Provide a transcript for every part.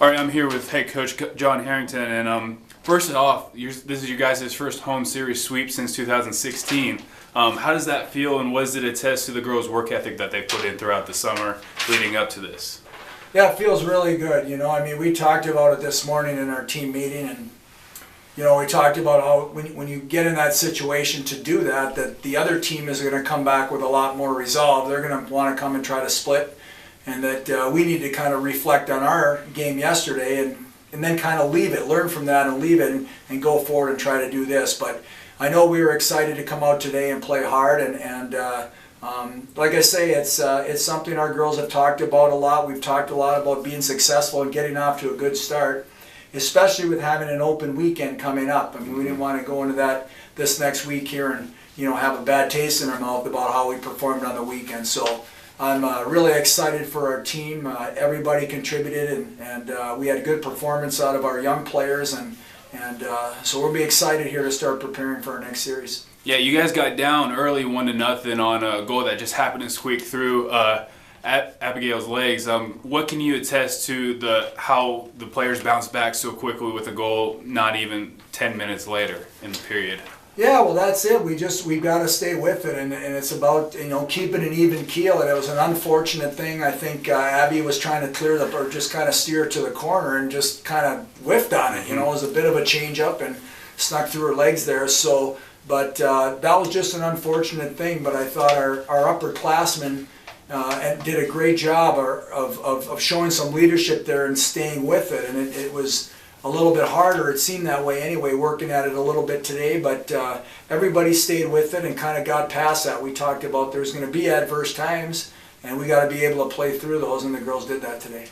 All right, I'm here with head coach John Harrington, and first off, this is you guys' first home series sweep since 2016. How does that feel, and what does it attest to the girls' work ethic that they put in throughout the summer leading up to this? Yeah, it feels really good. We talked about it this morning in our team meeting, and we talked about how when you get in that situation to do that the other team is going to come back with a lot more resolve. They're going to want to come and try to split, and that we need to kind of reflect on our game yesterday and then kind of leave it, learn from that and leave it and go forward and try to do this. But I know we were excited to come out today and play hard, and like I say, it's something our girls have talked about a lot. We've talked a lot about being successful and getting off to a good start, especially with having an open weekend coming up. I mean, we didn't want to go into that this next week here and have a bad taste in our mouth about how we performed on the weekend. So I'm really excited for our team. Everybody contributed, and we had a good performance out of our young players, and so we'll be excited here to start preparing for our next series. Yeah, you guys got down early 1-0 on a goal that just happened to squeak through Abigail's legs. What can you attest to how the players bounced back so quickly with a goal not even 10 minutes later in the period? Yeah, well, that's it. We've got to stay with it, and it's about keeping an even keel. And it was an unfortunate thing. I think Abby was trying to clear or just kind of steer to the corner and just kind of whiffed on it. It was a bit of a change up and snuck through her legs there. So, but that was just an unfortunate thing. But I thought our upperclassmen did a great job of showing some leadership there and staying with it. And it was a little bit harder. It seemed that way anyway, working at it a little bit today, but everybody stayed with it and kind of got past that. We talked about there's going to be adverse times, and we got to be able to play through those, and the girls did that today.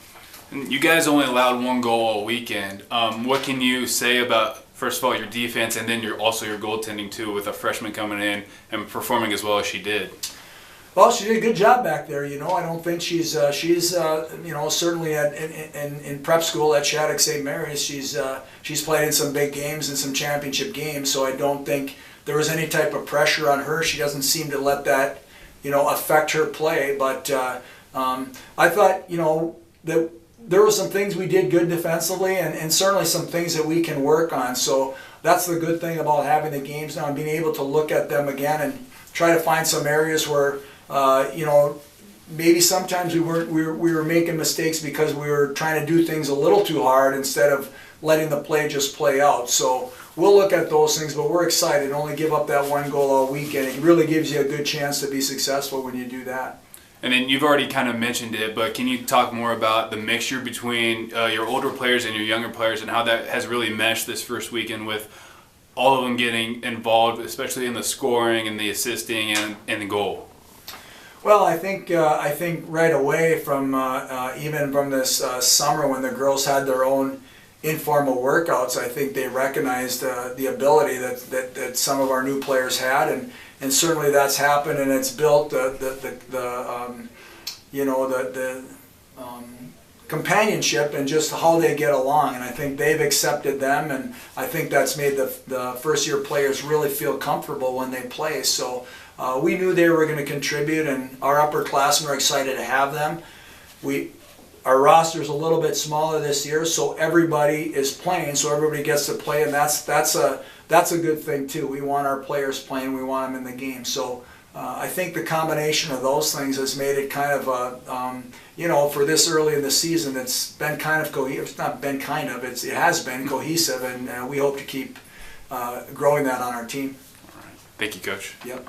You guys only allowed one goal all weekend. What can you say about, first of all, your defense, and then your goaltending too, with a freshman coming in and performing as well as she did? Well, she did a good job back there. I don't think she's certainly in prep school at Shattuck St. Mary's. She's played in some big games and some championship games, so I don't think there was any type of pressure on her. She doesn't seem to let that affect her play. But I thought that there were some things we did good defensively, and certainly some things that we can work on. So that's the good thing about having the games now and being able to look at them again and try to find some areas where maybe sometimes we were making mistakes because we were trying to do things a little too hard instead of letting the play just play out. So we'll look at those things, but we're excited. Only give up that one goal all weekend. It really gives you a good chance to be successful when you do that. And then you've already kind of mentioned it, but can you talk more about the mixture between your older players and your younger players and how that has really meshed this first weekend with all of them getting involved, especially in the scoring and the assisting and the goal? Well, I think right away from even from this summer when the girls had their own informal workouts, I think they recognized the ability that some of our new players had, and certainly that's happened, and it's built the companionship and just how they get along, and I think they've accepted them, and I think that's made the first year players really feel comfortable when they play. So we knew they were going to contribute, and our upperclassmen are excited to have them. Our roster's a little bit smaller this year, so everybody is playing, so everybody gets to play, and that's a good thing too. We want our players playing, we want them in the game. So I think the combination of those things has made it kind of for this early in the season, it's been kind of cohesive. It's not been kind of, it has been cohesive, and we hope to keep growing that on our team. All right. Thank you, Coach. Yep.